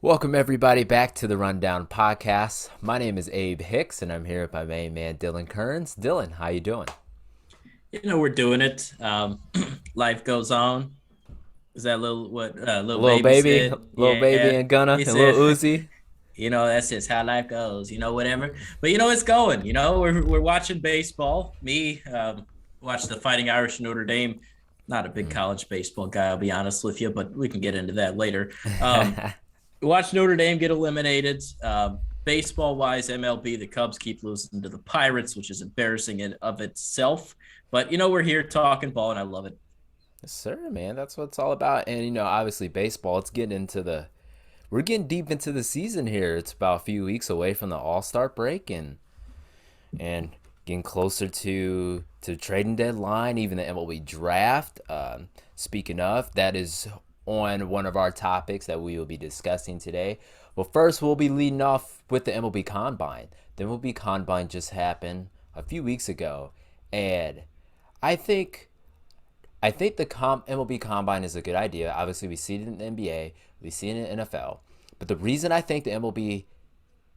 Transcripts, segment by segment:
Welcome everybody back to the Rundown Podcast. My name is Abe Hicks, and I'm here with my main man Dylan Kearns. Dylan, how you doing? We're doing it. Life goes on. Is that little Little baby baby, said? little baby Yeah, and Gunna he and little said. Uzi. That's just how life goes. Whatever. But it's going. We're watching baseball. Me, watch the Fighting Irish Notre Dame. Not a big college baseball guy, I'll be honest with you, but we can get into that later. Watch Notre Dame get eliminated. Baseball wise, MLB, the Cubs keep losing to the Pirates, which is embarrassing in of itself. But we're here talking ball, and I love it. Yes, sir, man. That's what it's all about. And obviously, baseball. It's getting into the. We're getting deep into the season here. It's about a few weeks away from the All Star break, and getting closer to trading deadline, even the MLB draft. Speaking of, that is on one of our topics that we will be discussing today. But first, we'll be leading off with the MLB Combine. The MLB Combine just happened a few weeks ago, and I think the MLB Combine is a good idea. Obviously, we see it in the NBA, we see it in the NFL. But the reason I think the MLB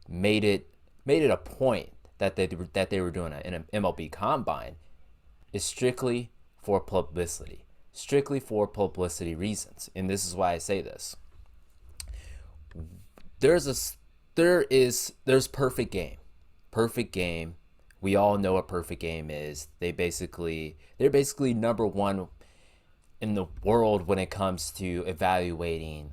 made it a point that they were doing an MLB Combine is strictly for publicity reasons. And this is why I say this. There's a there's perfect game. We all know what perfect game is. They're basically number one in the world when it comes to evaluating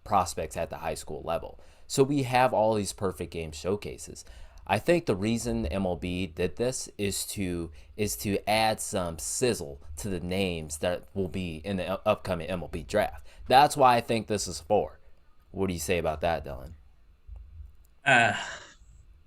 prospects at the high school level. So we have all these perfect game showcases. I think the reason MLB did this is to add some sizzle to the names that will be in the upcoming MLB draft. That's why I think this is for. What do you say about that, Dylan? Uh,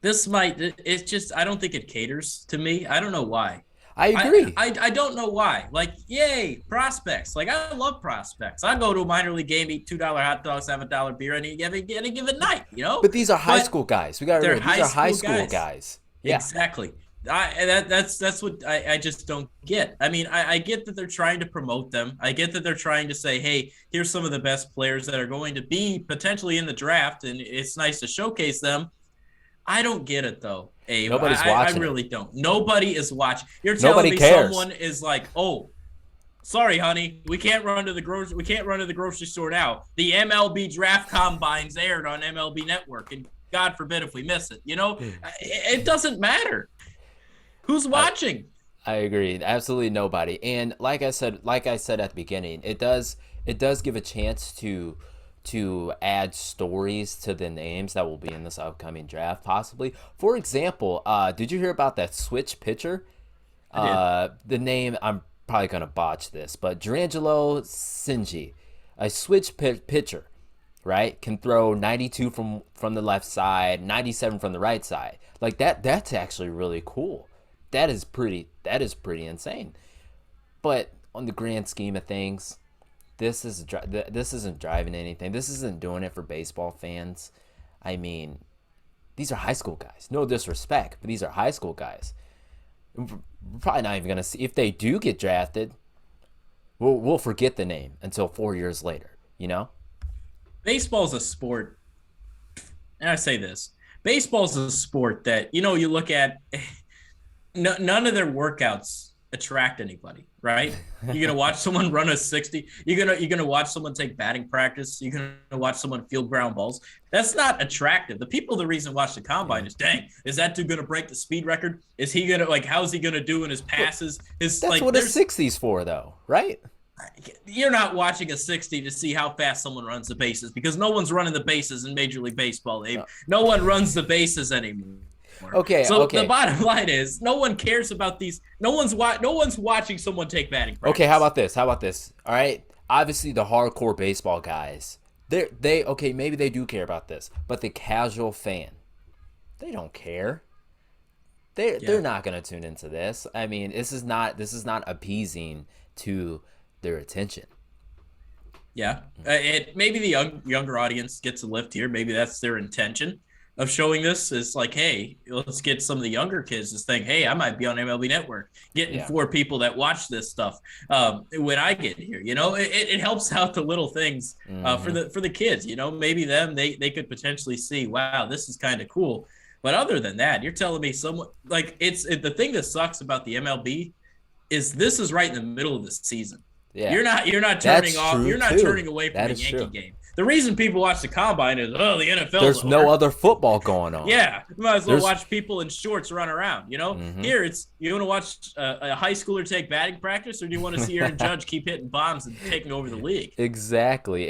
it's just, I don't think it caters to me. I don't know why. I I, agree. I don't know why. Like, yay, prospects. Like, I love prospects. I go to a minor league game, eat $2 hot dogs, have a beer any given night, But these are high But school guys. We got to they're remember these high are high school school guys. guys. Yeah. Exactly. That's what I just don't get. I mean, I get that they're trying to promote them. I get that they're trying to say, hey, here's some of the best players that are going to be potentially in the draft, and it's nice to showcase them. I don't get it though, Abe. Nobody's I watching it. really don't. Nobody is watching. You're telling Nobody me cares. someone is like, oh, sorry, honey, we can't run to the grocery store now. The MLB Draft Combine's aired on MLB Network, and God forbid if we miss it. It doesn't matter who's I watching. I agree. Absolutely nobody. And like I said at the beginning, it does give a chance to add stories to the names that will be in this upcoming draft, possibly. For example, did you hear about that switch pitcher? I did. The name, I'm probably gonna botch this, but Durangelo Sinji, a pitcher, right? Can throw 92 from the left side, 97 from the right side. Like that's actually really cool. That is pretty insane. But on the grand scheme of things, this isn't driving anything. This isn't doing it for baseball fans. I mean, these are high school guys. No disrespect, but these are high school guys. We're probably not even gonna see if they do get drafted. We'll forget the name until 4 years later. You know? Baseball's a sport, and I say this: baseball's a sport that you look at. No, none of their workouts attract anybody, right? You're gonna watch someone run a 60. You're gonna watch someone take batting practice. You're gonna watch someone field ground balls. That's not attractive. The people, the reason watch the combine is, dang, is that dude gonna break the speed record? Is he gonna how's he gonna do in his passes? His That's what a 60's for, though, right? you're not watching a 60 to see how fast someone runs the bases because no one's running the bases in Major League Baseball. Abe. No. No one runs the bases anymore. Okay, So the okay. bottom line is, no one cares about these. No one's watching someone take batting Okay, how practice. about this? How about this? All right. Obviously, the hardcore baseball guys, they okay. Maybe they do care about this, but the casual fan, they don't care. They're Yeah, not gonna tune into this. I mean, this is not appeasing to their attention. yeah. It maybe the younger audience gets a lift here. Maybe that's their intention. of showing this is like, hey, let's get some of the younger kids to think, hey, I might be on MLB Network, getting Yeah. 4 people that watch this stuff when I get here. It helps out the little things for Hmm. the kids. Maybe they could potentially see, wow, this is kind of cool. But other than that, you're telling me someone like the thing that sucks about the MLB is this is right in the middle of the season. Yeah. You're not turning That's off. true You're not too. turning away from That a is Yankee true. game. The reason people watch the combine is, oh, the NFL's There's no over. other football going on. Yeah, you might as well There's watch people in shorts run around. hmm Here it's you want to watch a high schooler take batting practice, or do you want to see Aaron Judge keep hitting bombs and taking over the league? exactly.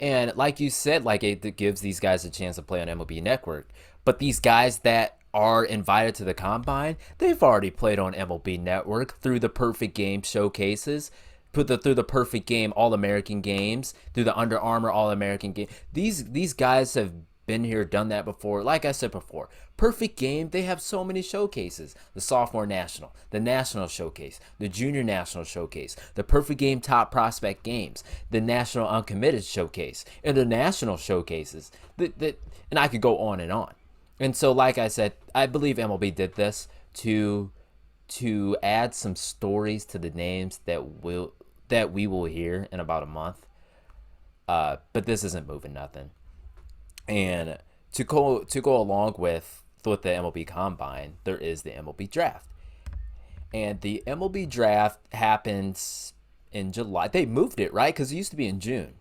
And like you said, like it gives these guys a chance to play on MLB Network. But these guys that are invited to the combine, they've already played on MLB Network through the perfect game showcases, through the perfect game All American games, through the Under Armour All American game. These guys have been here, done that before. Like I said before, perfect game. They have so many showcases: the sophomore national, the national showcase, the junior national showcase, the perfect game top prospect games, the national uncommitted showcase, international showcases. And I could go on and on. And so, like I said, I believe MLB did this to add some stories to the names that we will hear in about a month. But this isn't moving nothing. And to go along with the MLB Combine, there is the MLB Draft, and the MLB Draft happens in July. They moved it, right, because it used to be in June.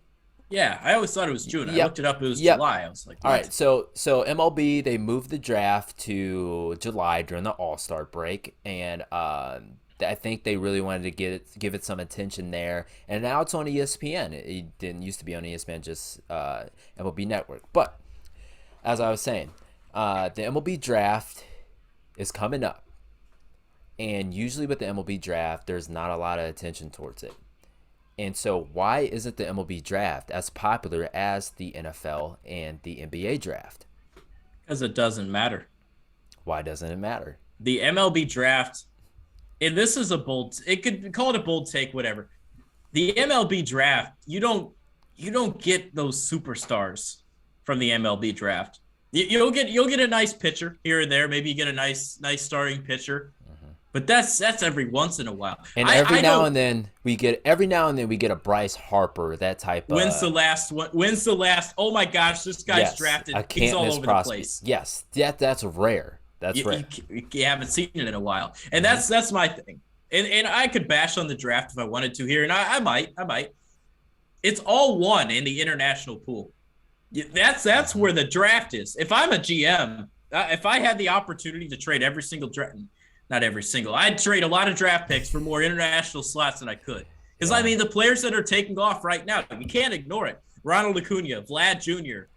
Yeah, I always thought it was June. I Yep, looked it up; it was yep. July. I was like, All what? right, so MLB, they moved the draft to July during the All Star break, and I think they really wanted to give it some attention there. And now it's on ESPN. It didn't used to be on ESPN, just MLB Network. But as I was saying, the MLB Draft is coming up, and usually with the MLB Draft, there's not a lot of attention towards it. And so, why isn't the MLB Draft as popular as the NFL and the NBA Draft? Because it doesn't matter. Why doesn't it matter? The MLB Draft, and this is a bold. It could call it a bold take, whatever. The MLB Draft, you don't get those superstars from the MLB Draft. You'll get a nice pitcher here and there. Maybe you get a nice starting pitcher, but that's every once in a while. And I don't. every now and then we get a Bryce Harper, that type When's the of last one? When's the last? Oh my gosh, this guy's yes, drafted. a He's can't all miss over the prospect. place. Yes, that's rare. That's rare. You haven't seen it in a while, and that's my thing. And I could bash on the draft if I wanted to here, and I might. It's all one in the international pool. That's where the draft is. If I'm a GM, if I had the opportunity to trade every single draft, not every single, I'd trade a lot of draft picks for more international slots than I could. Because I mean, the players that are taking off right now, you can't ignore it. Ronald Lacuna, Vlad Jr.,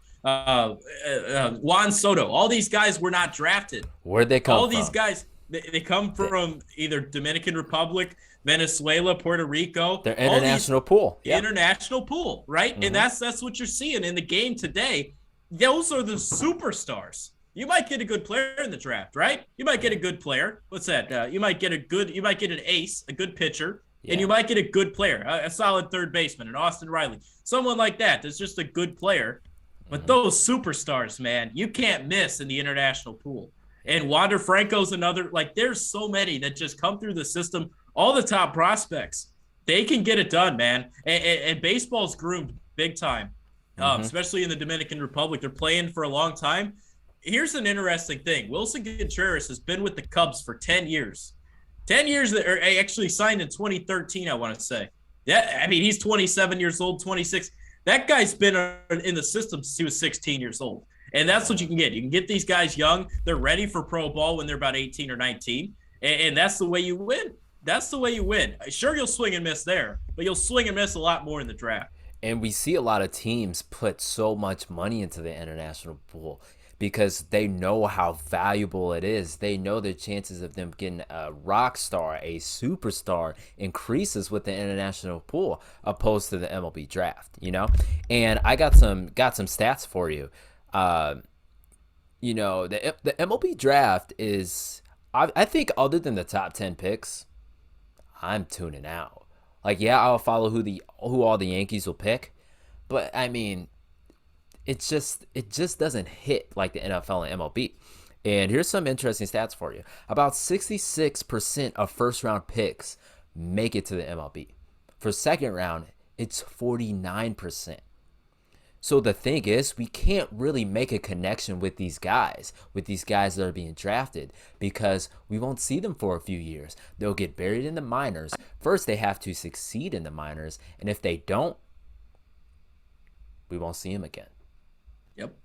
Juan Soto, all these guys were not drafted. Where'd they come All from? these guys, they come from either Dominican Republic, Venezuela, Puerto Rico. They're international pool. Yeah. International pool, right? And that's what you're seeing in the game today. Those are the superstars. You might get a good player in the draft, right? You might get a good player. What's that? You might get an ace, a good pitcher, and you might get a good player, a solid third baseman, an Austin Riley, someone like that. That's just a good player. But those superstars, man, you can't miss in the international pool. And Wander Franco's another. Like, there's so many that just come through the system. All the top prospects, they can get it done, man. And baseball's groomed big time, especially in the Dominican Republic. They're playing for a long time. Here's an interesting thing. Wilson Contreras has been with the Cubs for 10 years. 10 years that are actually signed in 2013, I want to say. Yeah, I mean, he's 27 years old, 26. That guy's been in the system since he was 16 years old. And that's what you can get. You can get these guys young. They're ready for pro ball when they're about 18 or 19. And that's the way you win. That's the way you win. Sure, you'll swing and miss there, but you'll swing and miss a lot more in the draft. And we see a lot of teams put so much money into the international pool because they know how valuable it is. They know the chances of them getting a rock star, a superstar, increases with the international pool opposed to the MLB draft, you know? And I got some stats for you. The MLB draft is, I think, other than the top 10 picks, I'm tuning out. Like, yeah, I'll follow who all the Yankees will pick, but I mean, it just doesn't hit like the NFL and MLB. And here's some interesting stats for you. About 66% of first round picks make it to the MLB. For second round, it's 49%. So the thing is, we can't really make a connection with these guys that are being drafted, because we won't see them for a few years. They'll get buried in the minors. First, they have to succeed in the minors, and if they don't, we won't see them again. Yep.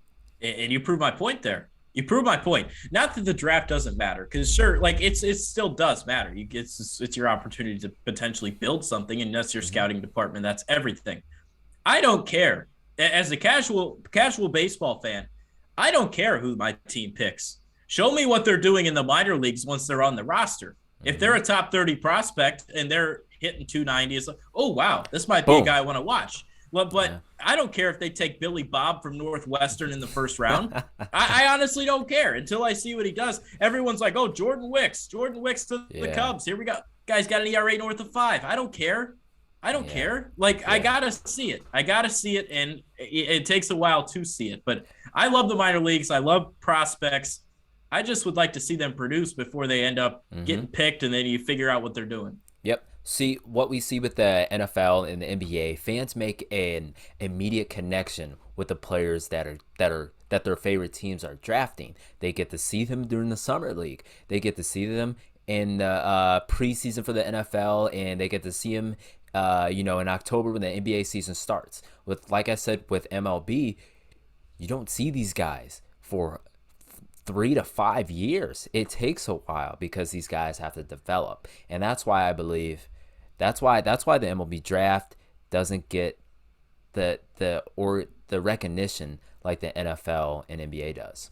And you prove my point there. You prove my point. Not that the draft doesn't matter, because sure, like it still does matter. It's your opportunity to potentially build something, and that's your scouting department. That's everything. I don't care. As a casual baseball fan, I don't care who my team picks. Show me what they're doing in the minor leagues once they're on the roster. If they're a top 30 prospect and they're hitting 290, it's like, oh wow, this might be a guy I want to watch. Well, but I don't care if they take Billy Bob from Northwestern in the first round. I honestly don't care until I see what he does. Everyone's like, oh, Jordan Wicks to the Cubs. Here we go. Guy's got an ERA north of 5. I don't care. Like, I got to see it. And it takes a while to see it. But I love the minor leagues. I love prospects. I just would like to see them produce before they end up getting picked, and then you figure out what they're doing. Yep. See, what we see with the NFL and the NBA, fans make an immediate connection with the players that their favorite teams are drafting. They get to see them during the summer league. They get to see them in the preseason for the NFL, and they get to see them, in October when the NBA season starts. Like I said, with MLB, you don't see these guys for 3 to 5 years. It takes a while because these guys have to develop, and that's why I believe that's why the MLB draft doesn't get the recognition like the NFL and NBA does.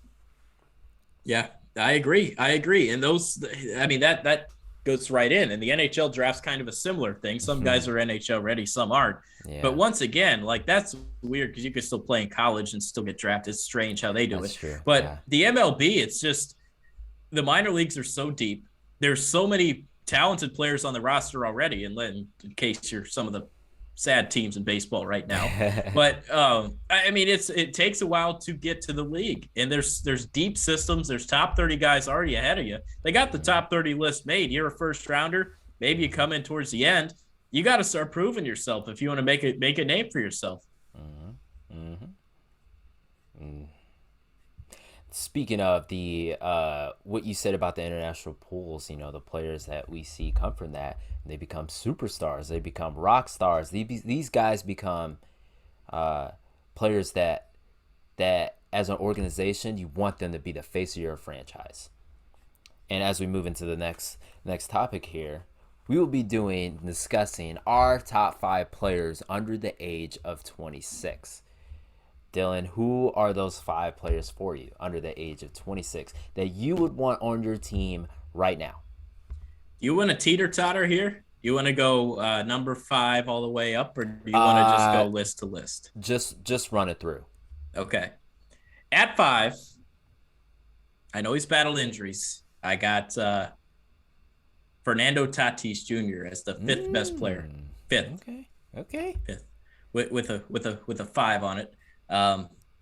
Yeah, I agree. And those, I mean, that goes right in. And the NHL draft's kind of a similar thing. Some guys are NHL ready, some aren't. Yeah. But once again, like, that's weird because you could still play in college and still get drafted. It's strange how they do it. True. But the MLB, it's just the minor leagues are so deep. There's so many talented players on the roster already, and in case you're some of the sad teams in baseball right now. But I mean, it takes a while to get to the league, and there's deep systems. There's top 30 guys already ahead of you. They got the top 30 list made. You're a first rounder. Maybe you come in towards the end. You got to start proving yourself if you want to make a name for yourself. Speaking of the what you said about the international pools, the players that we see come from that, they become superstars, they become rock stars. These guys become players that as an organization, you want them to be the face of your franchise. And as we move into the next topic here, we will be discussing our top 5 players under the age of 26. Dylan, who are those 5 players for you under the age of 26 that you would want on your team right now? You want to teeter-totter here? You want to go number 5 all the way up, or do you want to just go list to list? Just run it through. Okay. At 5, I know he's battled injuries. I got Fernando Tatis Jr. as the 5th best player. 5th. Okay. 5th. With a 5 on it.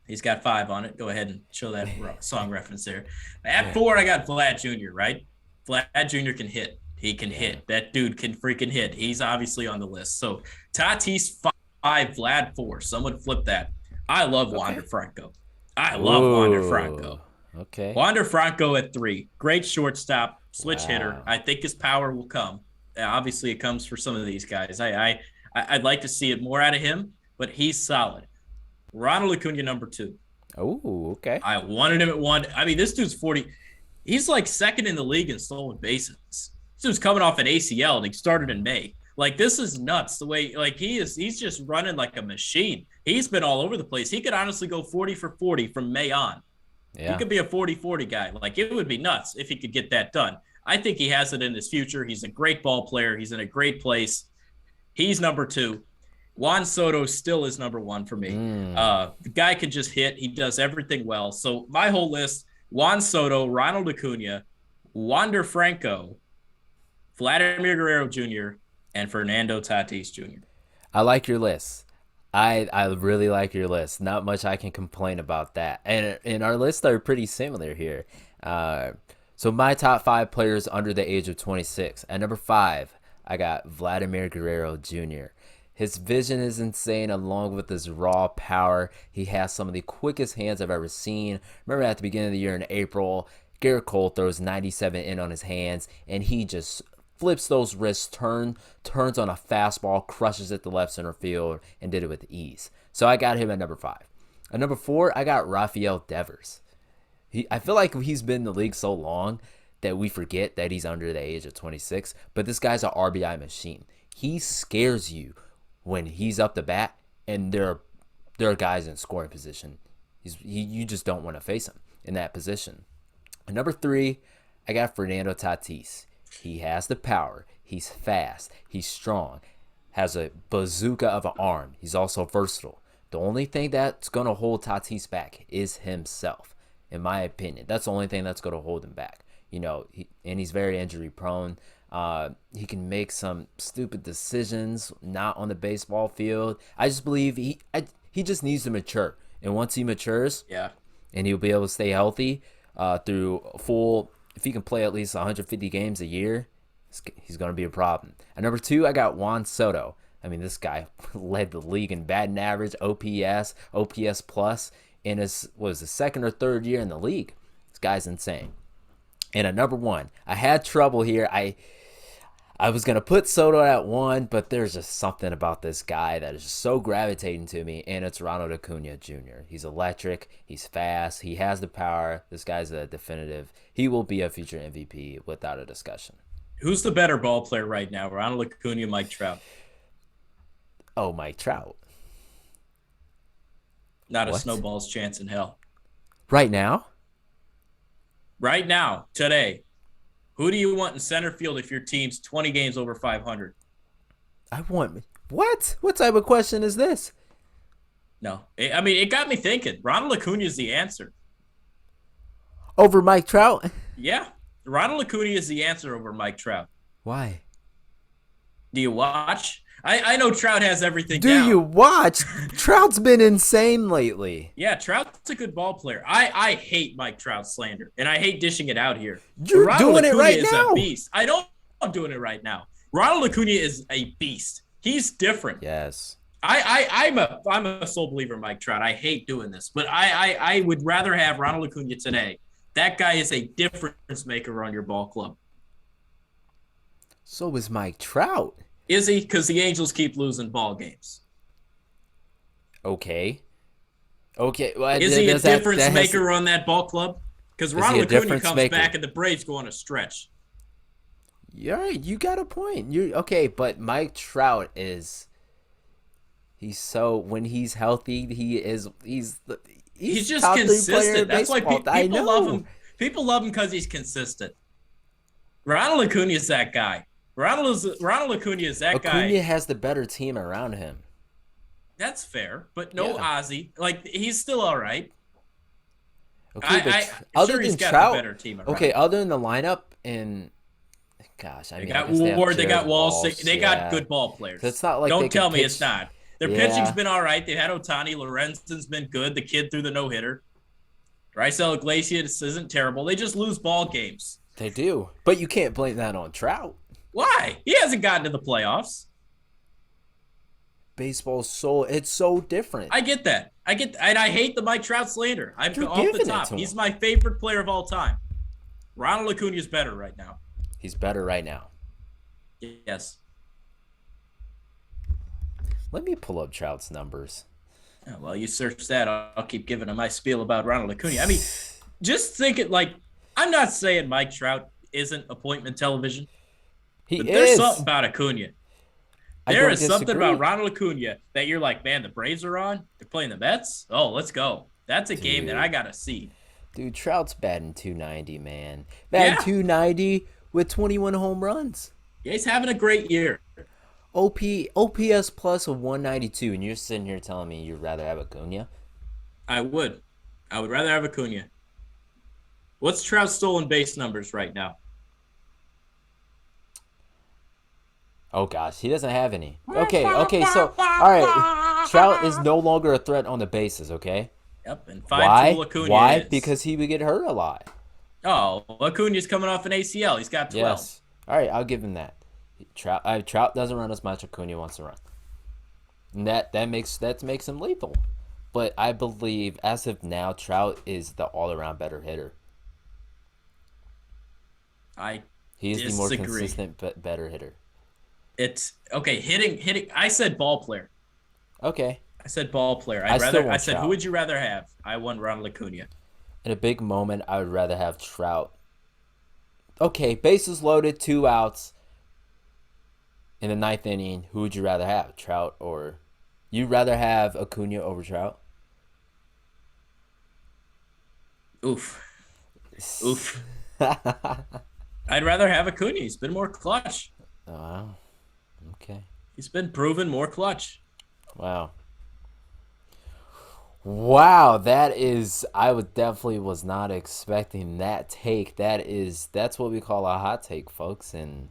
He's got 5 on it. Go ahead and show that song reference there. At 4, I got Vlad Jr., right? Vlad Jr. can hit. He can hit. That dude can freaking hit. He's obviously on the list. So Tatis 5, Vlad 4. Someone flip that. I love Wander Franco. Wander Franco. Okay. Wander Franco at 3. Great shortstop, switch hitter. I think his power will come. Obviously, it comes for some of these guys. I'd like to see it more out of him, but he's solid. Ronald Lacuna, number 2. Oh, okay. I wanted him at 1. I mean, this dude's 40. He's like 2nd in the league in stolen bases. This dude's coming off an ACL, and he started in May. Like, this is nuts the way, like, he's just running like a machine. He's been all over the place. He could honestly go 40 for 40 from May on. Yeah. He could be a 40-40 guy. Like, it would be nuts if he could get that done. I think he has it in his future. He's a great ball player. He's in a great place. He's number 2. Juan Soto still is number 1 for me. The guy can just hit. He does everything well. So my whole list, Juan Soto, Ronald Acuna, Wander Franco, Vladimir Guerrero Jr., and Fernando Tatis Jr. I like your list. I really like your list. Not much I can complain about that. And our lists are pretty similar here. Uh, so my top five players under the age of 26. At number five, I got Vladimir Guerrero Jr. His vision is insane, along with his raw power. He has some of the quickest hands I've ever seen. Remember at the beginning of the year in April, Garrett Cole throws 97 in on his hands, and he just flips those wrists, turns on a fastball, crushes it to left center field, and did it with ease. So I got him at number five. At number four, I got Rafael Devers. I feel like he's been in the league so long that we forget that he's under the age of 26. But this guy's an RBI machine. He scares you when he's up the bat, and there are guys in scoring position. You just don't want to face him in that position. At number three, I got Fernando Tatis. He has the power. He's fast. He's strong. Has a bazooka of an arm. He's also versatile. The only thing that's going to hold Tatis back is himself, in my opinion. That's the only thing that's going to hold him back. And he's very injury prone. He can make some stupid decisions not on the baseball field. I just believe he just needs to mature. And once he matures, Yeah. and he'll be able to stay healthy through full. If he can play at least 150 games a year, he's going to be a problem. At number two, I got Juan Soto. I mean, this guy led the league in batting average, OPS plus, in his second or third year in the league. This guy's insane. And at number one, I had trouble here. I was going to put Soto at one, but there's just something about this guy that is just so gravitating to me, and it's Ronald Acuna Jr. He's electric. He's fast. He has the power. This guy's a definitive. He will be a future MVP without a discussion. Who's the better ball player right now? Ronald Acuna, Mike Trout? Oh, Mike Trout. Not What? a snowball's chance in hell. Right now? Right now, today, who do you want in center field if your team's 20 games over 500? I want what? What type of question is this? No. It got me thinking. Ronald Acuna is the answer. Over Mike Trout? Yeah. Ronald Acuna is the answer over Mike Trout. Why? Do you watch? I know Trout has everything Do down. you watch? Trout's been insane lately. Yeah, Trout's a good ball player. I hate Mike Trout slander, and I hate dishing it out here. You're Ronald doing it Acuna right is now. a beast. I know I'm doing it right now. Ronald Acuna is a beast. He's different. Yes. I'm a sole believer in Mike Trout. I hate doing this, but I would rather have Ronald Acuna today. That guy is a difference maker on your ball club. So is Mike Trout. Is he? Because the Angels keep losing ball games. Okay. Well, Is he a difference maker on that ball club? Because Ronald Acuna comes back and the Braves go on a stretch. You're right. You got a point. You're okay, but Mike Trout is. When he's healthy, he's just top 3 player in consistent. That's why baseball. people love him. People love him because he's consistent. Ronald Acuna is that guy. Ronald Acuna is that guy. Acuna has the better team around him. That's fair, but no Yeah. Ozzy. Like, he's still all right. Okay, but I'm other sure he's than got Trout, the better team around. okay, other than the lineup and gosh, I They mean, I got guess have Ward, they got Jared Walsh, they got yeah. good ball players. It's not like they Don't can tell me pitch- it's not. Their Yeah. pitching's been all right. They had Ohtani. Lorenzen's been good. The kid threw the no-hitter. Raisel Iglesias isn't terrible. They just lose ball games. They do, but you can't blame that on Trout. Why? He hasn't gotten to the playoffs. Baseball's it's so different. I get that. And I hate the Mike Trout slander. I'm You're off the giving it top. to him. He's my favorite player of all time. Ronald Acuna is better right now. He's better right now. Yes. Let me pull up Trout's numbers. Oh, well, you search that. I'll keep giving him my spiel about Ronald Acuna. I mean, just think it like, I'm not saying Mike Trout isn't appointment television. But there's something about Acuna. There is something about Ronald Acuna that you're like, man, the Braves are on. They're playing the Mets. Oh, let's go. That's a game that I got to see. Dude, Trout's batting 290, man. Batting 290 with 21 home runs. Yeah, he's having a great year. OPS plus of 192, and you're sitting here telling me you'd rather have Acuna? I would rather have Acuna. What's Trout's stolen base numbers right now? Oh gosh, he doesn't have any. Okay, so all right, Trout is no longer a threat on the bases. Okay, Yep, and 5-tool why? Acuna Why? is. Because he would get hurt a lot. Oh, Acuna's coming off an ACL. He's got 12. Yes. All right, I'll give him that. Trout doesn't run as much. Acuna wants to run, and that makes him lethal. But I believe as of now, Trout is the all around better hitter. I He is the more disagree. consistent, better hitter. It's okay. Hitting. I said ball player. Okay, I said ball player. I still I want said, who Trout. would you rather have? I won Ronald Acuna. In a big moment, I would rather have Trout. Okay, bases loaded, 2 outs in the ninth inning. Who would you rather have, Trout or? You'd rather have Acuna over Trout? Oof. Oof. I'd rather have Acuna. He's been more clutch. Wow. Okay. He's been proven more clutch. Wow. Wow, that is. I would definitely was not expecting that take. That's what we call a hot take, folks, and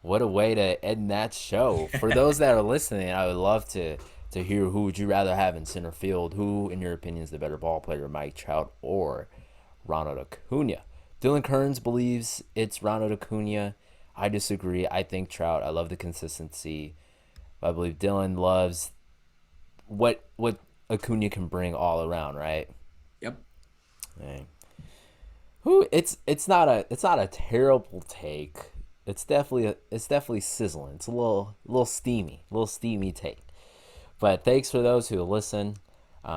what a way to end that show. For those that are listening, I would love to hear who would you rather have in center field. Who, in your opinion, is the better ball player, Mike Trout or Ronald Acuna? Dylan Kearns believes it's Ronald Acuna. I disagree. I think Trout. I love the consistency. I believe Dylan loves what Acuna can bring all around, right? Yep. Right. Who it's not a terrible take. It's definitely sizzling. It's a little steamy take. But thanks for those who listen.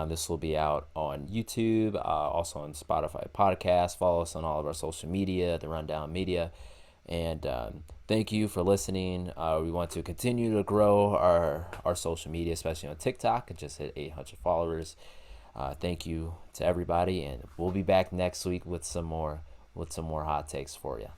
This will be out on YouTube, also on Spotify podcast. Follow us on all of our social media, the Rundown Media, and thank you for listening. We want to continue to grow our social media, especially on TikTok. It just hit 800 followers. Thank you to everybody, and we'll be back next week with some more hot takes for you.